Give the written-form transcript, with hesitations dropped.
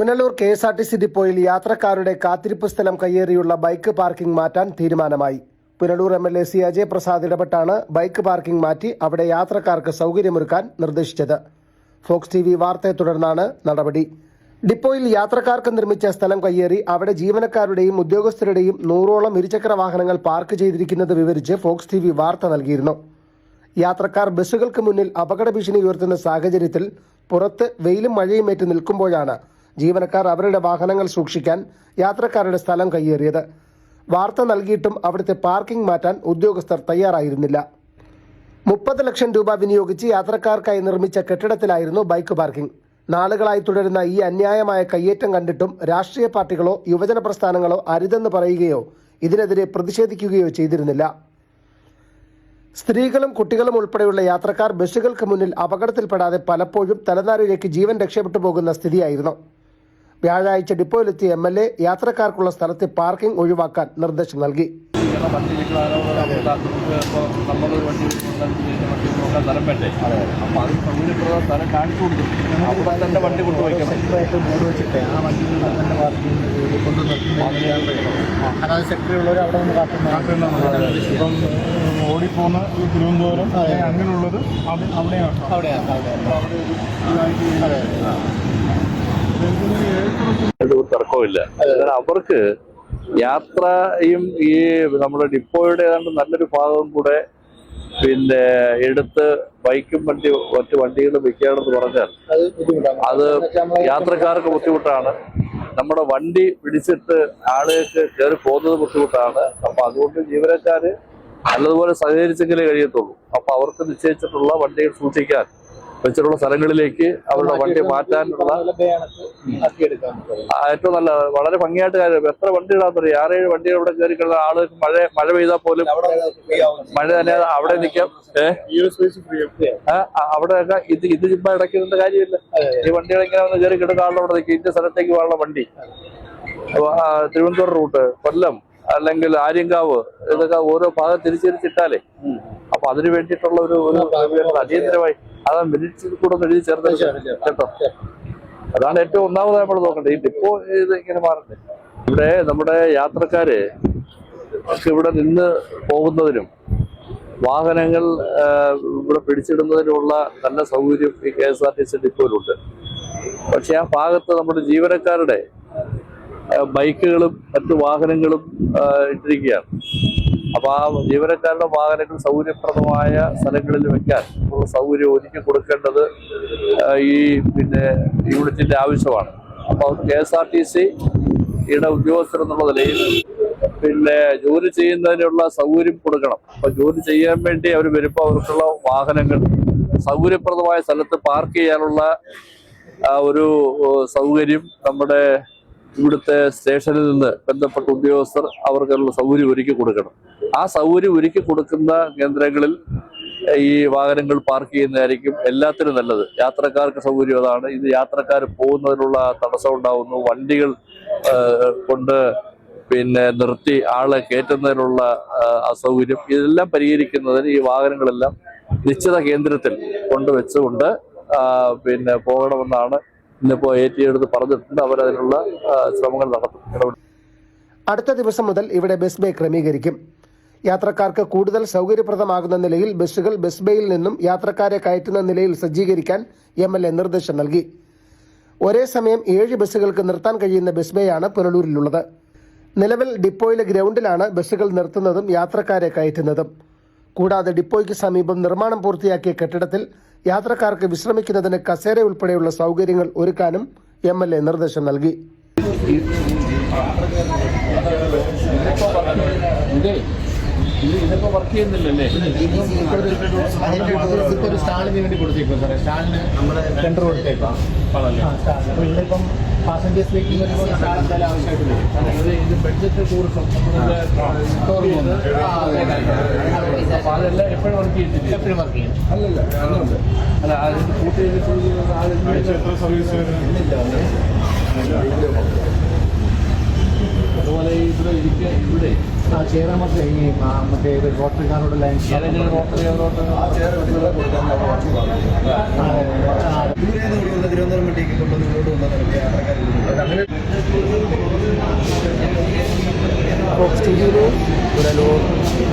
Punalur KSRTC ഡിപ്പോയിൽ യാത്രക്കാരുടെ കാത്തിരിപ്പ് സ്ഥലം കയ്യേറിയുള്ള ബൈക്ക് പാർക്കിംഗ് മാറ്റാൻ തീരുമാനമായി. പുനലൂർ എം.എൽ.എ. സി അജയ് പ്രസാദ് ഇടപെട്ടാണ് ബൈക്ക് പാർക്കിംഗ് മാറ്റി അവിടെ യാത്രക്കാർക്ക് സൗകര്യമൊരുക്കാൻ നിർദ്ദേശിച്ചത്. ഫോക്സ് ടിവി വാർത്തയെ തുടർന്നാണ് നടപടി. ഡിപ്പോയിൽ യാത്രക്കാർക്ക് നിർമ്മിച്ച സ്ഥലം കയ്യേറി അവിടെ ജീവനക്കാരുടെയും ഉദ്യോഗസ്ഥരുടെയും 100ഓളം ഇരുചക്ര വാഹനങ്ങൾ പാർക്ക് ചെയ്തിരിക്കുന്നത് വിവരിച്ച് ഫോക്സ് ടിവി വാർത്ത നൽകിയിരുന്നു. യാത്രക്കാർ ബസ്സുകൾക്ക് മുന്നിൽ അപകട ഭീഷണി ഉയർത്തുന്ന സാഹചര്യത്തിൽ പുറത്ത് വെയിലും മഴയും ഏറ്റ് നിൽക്കുമ്പോഴാണ് ജീവനക്കാർ അവരുടെ വാഹനങ്ങൾ സൂക്ഷിക്കാൻ യാത്രക്കാരുടെ സ്ഥലം കയ്യേറിയത്. വാർത്ത നൽകിയിട്ടും അവിടുത്തെ പാർക്കിംഗ് മാറ്റാൻ ഉദ്യോഗസ്ഥർ തയ്യാറായിരുന്നില്ല. 30 ലക്ഷം രൂപ വിനിയോഗിച്ച് യാത്രക്കാർക്കായി നിർമ്മിച്ച കെട്ടിടത്തിലായിരുന്നു ബൈക്ക് പാർക്കിംഗ്. നാളുകളായി തുടരുന്ന ഈ അന്യായമായ കയ്യേറ്റം കണ്ടിട്ടും രാഷ്ട്രീയ പാർട്ടികളോ യുവജന പ്രസ്ഥാനങ്ങളോ അരുതെന്ന് പറയുകയോ ഇതിനെതിരെ പ്രതിഷേധിക്കുകയോ ചെയ്തിരുന്നില്ല. സ്ത്രീകളും കുട്ടികളും ഉൾപ്പെടെയുള്ള യാത്രക്കാർ ബസ്സുകൾക്ക് മുന്നിൽ അപകടത്തിൽപ്പെടാതെ പലപ്പോഴും തലനാരിഴയ്ക്ക് ജീവൻ രക്ഷപ്പെട്ടു പോകുന്ന സ്ഥിതിയായിരുന്നു. വ്യാഴാഴ്ച ഡിപ്പോയിലെത്തിയ എം.എൽ.എ. യാത്രക്കാർക്കുള്ള സ്ഥലത്തെ പാർക്കിംഗ് ഒഴിവാക്കാൻ നിർദ്ദേശം നൽകി. ഓടിപ്പോന്ന തിരുവനന്തപുരം അങ്ങനെയുള്ളത് തർക്കമില്ല. അവർക്ക് യാത്രയും ഈ നമ്മുടെ ഡിപ്പോയുടെ ഏതാണ്ട് നല്ലൊരു ഭാഗം കൂടെ എടുത്ത് ബൈക്കും മറ്റു വണ്ടികളും വെക്കുകയാണെന്ന് പറഞ്ഞാൽ അത് യാത്രക്കാർക്ക് ബുദ്ധിമുട്ടാണ്. നമ്മുടെ വണ്ടി പിടിച്ചിട്ട് ആളുകൾക്ക് കയറി പോകുന്നത് ബുദ്ധിമുട്ടാണ്. അപ്പൊ അതുകൊണ്ട് ജീവനക്കാര് നല്ലതുപോലെ സഹകരിച്ചെങ്കിലേ കഴിയത്തുള്ളൂ. അപ്പൊ അവർക്ക് നിശ്ചയിച്ചിട്ടുള്ള വണ്ടികൾ സൂക്ഷിക്കാൻ വെച്ചിട്ടുള്ള സ്ഥലങ്ങളിലേക്ക് അവരുടെ വണ്ടി മാറ്റാനുള്ള ഏറ്റവും നല്ല വളരെ ഭംഗിയായിട്ട് കാര്യം. എത്ര വണ്ടികളാന്ന് പറയും, 6-7 വണ്ടികൾ ഇവിടെ കയറി കിടന്ന ആളുകൾക്ക് മഴ പെയ്താൽ പോലും മഴ തന്നെ അവിടെ നിൽക്കാം. അവിടെയൊക്കെ ഇത് ചുമ്മാ ഇടയ്ക്കിടേണ്ട കാര്യമില്ല. ഈ വണ്ടികൾ ഇങ്ങനെ ഒന്ന് കയറി കിടന്ന ആളുടെ അവിടെ നിൽക്കും. ഇന്ന സ്ഥലത്തേക്ക് പോകാനുള്ള വണ്ടി തിരുവനന്തപുരം റൂട്ട്, കൊല്ലം അല്ലെങ്കിൽ ആര്യങ്കാവ്, ഇതൊക്കെ ഓരോ ഭാഗം തിരിച്ചിട്ടാലേ അപ്പൊ അതിനു വേണ്ടിയിട്ടുള്ള ഒരു അടിയന്തരമായി അത് മിനിറ്റ്സിൽ കൂടെ ഒന്ന് എഴുതി ചേർത്ത് കേട്ടോ. അതാണ് ഏറ്റവും ഒന്നാമതായി നമ്മൾ നോക്കേണ്ടത്. ഈ ഡിപ്പോ ഇത് ഇങ്ങനെ മാറണ്ടേ. ഇവിടെ നമ്മുടെ യാത്രക്കാര് ഇവിടെ നിന്ന് പോകുന്നതിനും വാഹനങ്ങൾ ഇവിടെ പിടിച്ചിടുന്നതിനുമുള്ള നല്ല സൗകര്യം ഈ കെ.എസ്.ആർ.ടി.സി ഡിപ്പോയിലുണ്ട്. പക്ഷെ ആ ഭാഗത്ത് നമ്മുടെ ജീവനക്കാരുടെ ബൈക്കുകളും മറ്റു വാഹനങ്ങളും ഇട്ടിരിക്കുകയാണ്. അപ്പൊ ആ ജീവനക്കാരുടെ വാഹനങ്ങൾ സൗകര്യപ്രദമായ സ്ഥലങ്ങളിൽ വെക്കാൻ ഉള്ള സൗകര്യം ഒരുക്കി കൊടുക്കേണ്ടത് ഈ യൂണിറ്റിന്റെ ആവശ്യമാണ്. അപ്പൊ കെ.എസ്.ആർ.ടി.സിയുടെ ഉദ്യോഗസ്ഥർ എന്നുള്ള നിലയിൽ ജോലി ചെയ്യുന്നതിനുള്ള സൗകര്യം കൊടുക്കണം. അപ്പൊ ജോലി ചെയ്യാൻ വേണ്ടി അവർ വരുമ്പോൾ അവർക്കുള്ള വാഹനങ്ങൾ സൗകര്യപ്രദമായ സ്ഥലത്ത് പാർക്ക് ചെയ്യാനുള്ള ഒരു സൗകര്യം നമ്മുടെ ഇവിടുത്തെ സ്റ്റേഷനിൽ നിന്ന് ബന്ധപ്പെട്ട ഉദ്യോഗസ്ഥർ അവർക്കുള്ള സൗകര്യം ഒരുക്കി കൊടുക്കണം. ആ സൗകര്യം ഒരുക്കി കൊടുക്കുന്ന കേന്ദ്രങ്ങളിൽ ഈ വാഹനങ്ങൾ പാർക്ക് ചെയ്യുന്നതായിരിക്കും എല്ലാത്തിനും നല്ലത്. യാത്രക്കാർക്ക് സൗകര്യം അതാണ്. ഇത് യാത്രക്കാർ പോകുന്നതിനുള്ള തടസ്സം ഉണ്ടാവുന്നു. വണ്ടികൾ കൊണ്ട് നിർത്തി ആളെ കയറ്റുന്നതിനുള്ള അസൗകര്യം, ഇതെല്ലാം പരിഹരിക്കുന്നതിന് ഈ വാഹനങ്ങളെല്ലാം നിശ്ചിത കേന്ദ്രത്തിൽ കൊണ്ടുവച്ചുകൊണ്ട് പോകണമെന്നാണ് ഇന്നിപ്പോ ഏറ്റെടുത്ത് പറഞ്ഞിട്ടുണ്ട്. അവരതിനുള്ള ശ്രമങ്ങൾ നടത്തും. അടുത്ത ദിവസം മുതൽ ഇവിടെ ബസ് ബേ ക്രമീകരിക്കും. യാത്രക്കാർക്ക് കൂടുതൽ സൗകര്യപ്രദമാകുന്ന നിലയിൽ ബസ്സുകൾ ബസ് ബേയിൽ നിന്നും യാത്രക്കാരെ കയറ്റുന്ന നിലയിൽ സജ്ജീകരിക്കാൻ എം.എൽ.എ. നിർദ്ദേശം നൽകി. ഒരേ സമയം 7 ബസ്സുകൾക്ക് നിർത്താൻ കഴിയുന്ന ബസ് ബേയാണ് പുനലൂരിലുള്ളത്. നിലവിൽ ഡിപ്പോയിലെ ഗ്രൗണ്ടിലാണ് ബസ്സുകൾ നിർത്തുന്നതും യാത്രക്കാരെ കയറ്റുന്നതും. കൂടാതെ ഡിപ്പോയ്ക്ക് സമീപം നിർമ്മാണം പൂർത്തിയാക്കിയ കെട്ടിടത്തിൽ യാത്രക്കാർക്ക് വിശ്രമിക്കുന്നതിന് കസേര ഉൾപ്പെടെയുള്ള സൗകര്യങ്ങൾ ഒരുക്കാനും എം.എൽ.എ. നിർദ്ദേശം നൽകി. ഇതിപ്പോ വർക്ക് ചെയ്യുന്നില്ലല്ലേ? ഒരു സ്റ്റാളിന് വേണ്ടി കൊടുത്തേക്കും സാറേ. സ്റ്റാളിന് നമ്മുടെ ടെൻഡർ കൊടുത്തേക്കാം. ഇപ്പം പാസഞ്ചേഴ്സിലേക്ക് എന്തായാലും ആവശ്യമായിട്ട് വരും. ഇത് ബഡ്ജറ്റ് ടൂറിസം അതെല്ലാം എപ്പോഴും വർക്ക് ചെയ്യുന്നില്ല. എപ്പോഴും വർക്ക് ചെയ്യും. അല്ല അതിന് കൂട്ടി സർവീസ് അതുപോലെ ഇവിടെ ചെയർ നമുക്ക് ഈ മറ്റേ റോട്ടറി കാറോട് ലൈൻ ഏതെങ്കിലും റോട്ടറി അവരോട്ട് തിരുവനന്തപുരം വീട്ടിലേക്ക് കൊണ്ടുവന്ന് ഇങ്ങോട്ട് കൊണ്ടുവന്ന് യാത്രക്കാരില്ല. Fox T V Punalur.